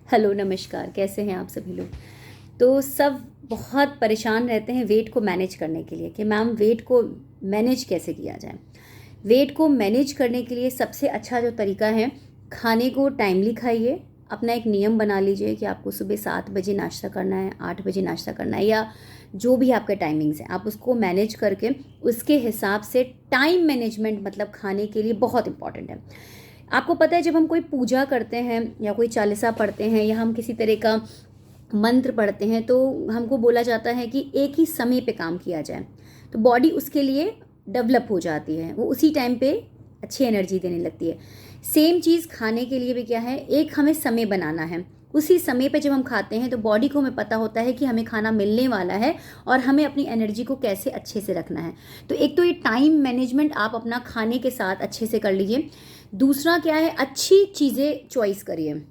Hello नमस्कार, कैसे हैं आप सभी लोग। तो सब बहुत परेशान रहते हैं वेट को मैनेज करने के लिए कि मैम वेट को मैनेज कैसे किया जाए। वेट को मैनेज करने के लिए सबसे अच्छा जो तरीका है, खाने को टाइमली खाइए। अपना एक नियम बना लीजिए कि आपको सुबह 7 बजे नाश्ता करना है, 8 बजे नाश्ता करना है, या जो भी आपके टाइमिंग्स हैं आप उसको मैनेज करके उसके हिसाब से टाइम मैनेजमेंट मतलब खाने के लिए बहुत इंपॉर्टेंट है। आपको पता है जब हम कोई पूजा करते हैं या कोई चालीसा पढ़ते हैं या हम किसी तरह का मंत्र पढ़ते हैं तो हमको बोला जाता है कि एक ही समय पे काम किया जाए, तो बॉडी उसके लिए डेवलप हो जाती है, वो उसी टाइम पे अच्छी एनर्जी देने लगती है। सेम चीज़ खाने के लिए भी क्या है, एक हमें समय बनाना है। उसी समय पे जब हम खाते हैं तो बॉडी को हमें पता होता है कि हमें खाना मिलने वाला है और हमें अपनी एनर्जी को कैसे अच्छे से रखना है। तो एक तो ये टाइम मैनेजमेंट आप अपना खाने के साथ अच्छे से कर लीजिए। दूसरा क्या है, अच्छी चीज़ें चॉइस करिए।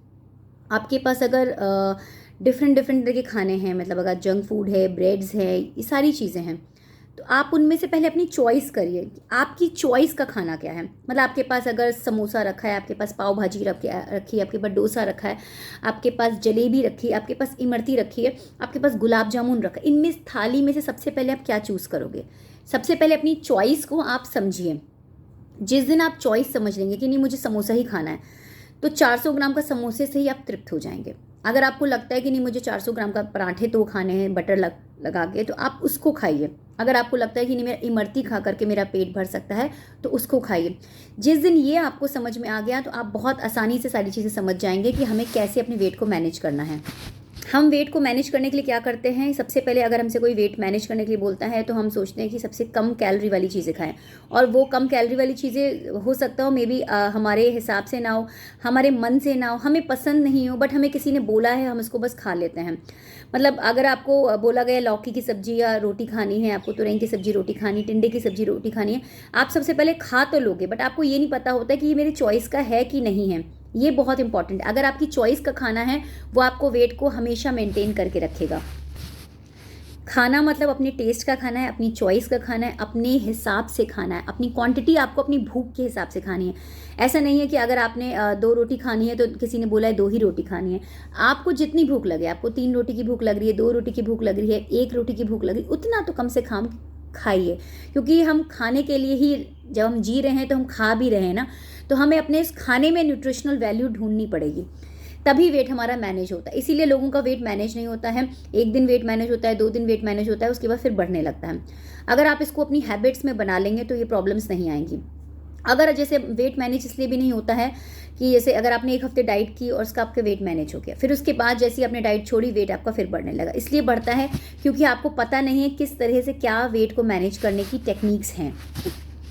आपके पास अगर डिफरेंट डिफरेंट तरह के खाने हैं, मतलब अगर जंक फूड है, ब्रेड्स है, ये सारी चीज़ें हैं, तो आप उनमें से पहले अपनी चॉइस करिए कि आपकी चॉइस का खाना क्या है। मतलब आपके पास अगर समोसा रखा है, आपके पास पाव भाजी रखी है, आपके पास डोसा रखा है, आपके पास जलेबी रखी है, आपके पास इमरती रखी है, आपके पास गुलाब जामुन रखा है, इनमें थाली में से सबसे पहले आप क्या चूज़ करोगे। सबसे पहले अपनी चॉइस को आप समझिए। जिस दिन आप चॉइस समझ लेंगे कि नहीं मुझे समोसा ही खाना है, तो 400 ग्राम का समोसे से ही आप तृप्त हो जाएंगे। अगर आपको लगता है कि नहीं मुझे 400 ग्राम का पराठे तो खाने हैं बटर लगा के, तो आप उसको खाइए। अगर आपको लगता है कि नहीं मेरा इमरती खा करके मेरा पेट भर सकता है, तो उसको खाइए। जिस दिन ये आपको समझ में आ गया तो आप बहुत आसानी से सारी चीज़ें समझ जाएंगे कि हमें कैसे अपने वेट को मैनेज करना है। हम वेट को मैनेज करने के लिए क्या करते हैं, सबसे पहले अगर हमसे कोई वेट मैनेज करने के लिए बोलता है तो हम सोचते हैं कि सबसे कम कैलोरी वाली चीज़ें खाएं, और वो कम कैलोरी वाली चीज़ें हो सकता हो मे बी हमारे हिसाब से ना हो, हमारे मन से ना हो, हमें पसंद नहीं हो, बट हमें किसी ने बोला है, हम उसको बस खा लेते हैं। मतलब अगर आपको बोला गया लौकी की सब्जी या रोटी खानी है, आपको तुरई की सब्जी रोटी खानी, टिंडे की सब्जी रोटी खानी है, आप सबसे पहले खा तो लोगे, बट आपको ये नहीं पता होता कि ये मेरी चॉइस का है कि नहीं है। ये बहुत इंपॉर्टेंट है। अगर आपकी चॉइस का खाना है वो आपको वेट को हमेशा मेंटेन करके रखेगा। खाना मतलब अपने टेस्ट का खाना है, अपनी चॉइस का खाना है, अपने हिसाब से खाना है, अपनी क्वांटिटी आपको अपनी भूख के हिसाब से खानी है। ऐसा नहीं है कि अगर आपने 2 रोटी खानी है तो किसी ने बोला है 2 ही रोटी खानी है। आपको जितनी भूख लगे, आपको 3 रोटी की भूख लग रही है, 2 रोटी की भूख लग रही है, 1 रोटी की भूख लग रही है, उतना तो कम से कम खाइए। क्योंकि हम खाने के लिए ही जब हम जी रहे हैं तो हम खा भी रहे हैं ना, तो हमें अपने इस खाने में न्यूट्रिशनल वैल्यू ढूंढनी पड़ेगी, तभी वेट हमारा मैनेज होता है। इसीलिए लोगों का वेट मैनेज नहीं होता है। एक दिन वेट मैनेज होता है, 2 दिन वेट मैनेज होता है, उसके बाद फिर बढ़ने लगता है। अगर आप इसको अपनी हैबिट्स में बना लेंगे तो ये प्रॉब्लम्स नहीं आएंगी। अगर जैसे वेट मैनेज इसलिए भी नहीं होता है कि जैसे अगर आपने 1 हफ्ते डाइट की और उसका आपका वेट मैनेज हो गया, फिर उसके बाद जैसे ही आपने डाइट छोड़ी वेट आपका फिर बढ़ने लगा, इसलिए बढ़ता है क्योंकि आपको पता नहीं है किस तरह से क्या वेट को मैनेज करने की टेक्निक्स हैं।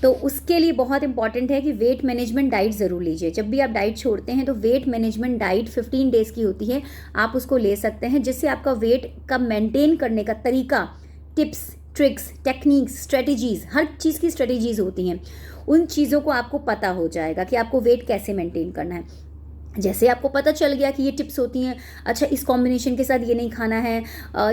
तो उसके लिए बहुत इंपॉर्टेंट है कि वेट मैनेजमेंट डाइट ज़रूर लीजिए। जब भी आप डाइट छोड़ते हैं तो वेट मैनेजमेंट डाइट 15 डेज़ की होती है, आप उसको ले सकते हैं, जिससे आपका वेट का मेंटेन करने का तरीका, टिप्स, ट्रिक्स, टेक्निक्स, स्ट्रेटजीज़, हर चीज़ की स्ट्रेटजीज़ होती हैं, उन चीज़ों को आपको पता हो जाएगा कि आपको वेट कैसे मेंटेन करना है। जैसे आपको पता चल गया कि ये टिप्स होती हैं, अच्छा इस कॉम्बिनेशन के साथ ये नहीं खाना है।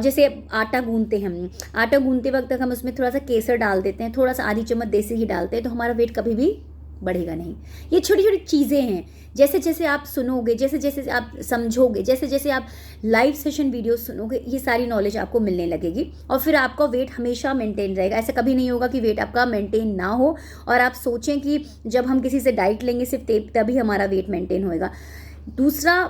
जैसे आटा गूंदते हैं हम, आटा गूंदते वक्त हम उसमें थोड़ा सा केसर डाल देते हैं, थोड़ा सा आधी चम्मच देसी घी डालते हैं, तो हमारा वेट कभी भी बढ़ेगा नहीं। ये छोटी छोटी चीज़ें हैं। जैसे जैसे आप सुनोगे, जैसे जैसे आप समझोगे, जैसे जैसे आप लाइव सेशन वीडियो सुनोगे, ये सारी नॉलेज आपको मिलने लगेगी और फिर आपका वेट हमेशा मेंटेन रहेगा। ऐसा कभी नहीं होगा कि वेट आपका मेंटेन ना हो और आप सोचें कि जब हम किसी से डाइट लेंगे सिर्फ तभी हमारा वेट मेंटेन होएगा। दूसरा,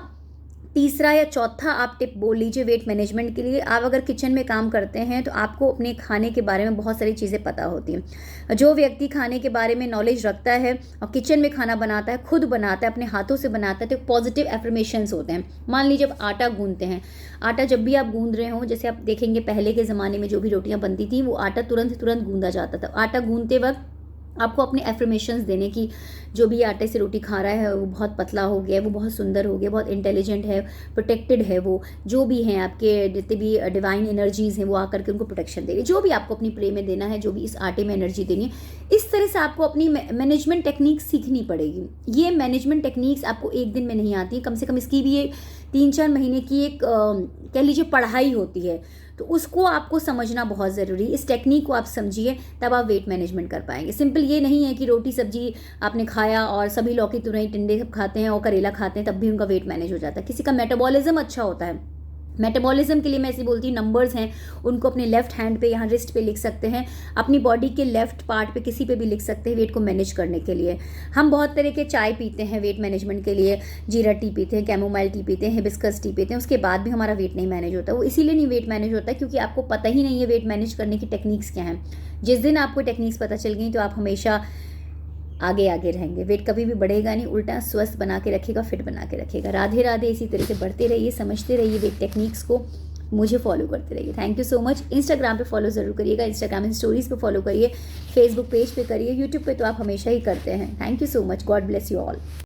तीसरा या चौथा आप टिप बोल लीजिए वेट मैनेजमेंट के लिए। आप अगर किचन में काम करते हैं तो आपको अपने खाने के बारे में बहुत सारी चीज़ें पता होती हैं। जो व्यक्ति खाने के बारे में नॉलेज रखता है और किचन में खाना बनाता है, खुद बनाता है, अपने हाथों से बनाता है, तो पॉजिटिव एफर्मेशंस होते हैं। मान लीजिए जब आटा गूंदते हैं, आटा जब भी आप गूंद रहे हो, जैसे आप देखेंगे पहले के ज़माने में जो भी रोटियाँ बनती थी वो आटा तुरंत तुरंत गूंदा जाता था। आटा गूंदते वक्त आपको अपने एफर्मेशंस देने की, जो भी आटे से रोटी खा रहा है वो बहुत पतला हो गया, वो बहुत सुंदर हो गया, बहुत इंटेलिजेंट है, प्रोटेक्टेड है, वो जो भी हैं आपके जितने भी डिवाइन एनर्जीज़ हैं वो आकर के उनको प्रोटेक्शन दे रही है। जो भी आपको अपनी प्ले में देना है, जो भी इस आटे में एनर्जी देनी है, इस तरह से आपको अपनी मैनेजमेंट टेक्निक सीखनी पड़ेगी। ये मैनेजमेंट टेक्निक्स आपको एक दिन में नहीं आती, कम से कम इसकी भी ये 3-4 महीने की एक कह लीजिए पढ़ाई होती है। तो उसको आपको समझना बहुत ज़रूरी है। इस टेक्निक को आप समझिए, तब आप वेट मैनेजमेंट कर पाएंगे। सिंपल ये नहीं है कि रोटी सब्जी आपने खाया और सभी लौकी तुरई टिंडे सब खाते हैं और करेला खाते हैं तब भी उनका वेट मैनेज हो जाता है। किसी का मेटाबॉलिज्म अच्छा होता है। मेटाबॉलिज्म के लिए मैं ऐसी बोलती हूँ, नंबर्स हैं उनको अपने लेफ्ट हैंड पे यहाँ रिस्ट पे लिख सकते हैं, अपनी बॉडी के लेफ्ट पार्ट पे किसी पे भी लिख सकते हैं वेट को मैनेज करने के लिए। हम बहुत तरह के चाय पीते हैं वेट मैनेजमेंट के लिए, जीरा टी पीते हैं, कैमोमाइल टी पीते हैं, हिबिस्कस टी पीते हैं, उसके बाद भी हमारा वेट नहीं मैनेज होता। वो इसीलिए नहीं वेट मैनेज होता क्योंकि आपको पता ही नहीं है वेट मैनेज करने की टेक्निक्स क्या हैं। जिस दिन आपको टेक्निक्स पता चल गई तो आप हमेशा आगे आगे रहेंगे। वेट कभी भी बढ़ेगा नहीं, उल्टा स्वस्थ बना के रखेगा, फिट बना के रखेगा। राधे राधे। इसी तरह से बढ़ते रहिए, समझते रहिए वेट टेक्निक्स को, मुझे फॉलो करते रहिए। Thank you so much. Instagram पे फॉलो ज़रूर करिएगा, इंस्टाग्राम में स्टोरीज पे फॉलो करिए, फेसबुक पेज पे करिए, यूट्यूब पे तो आप हमेशा ही करते हैं। Thank you so much. God bless you all.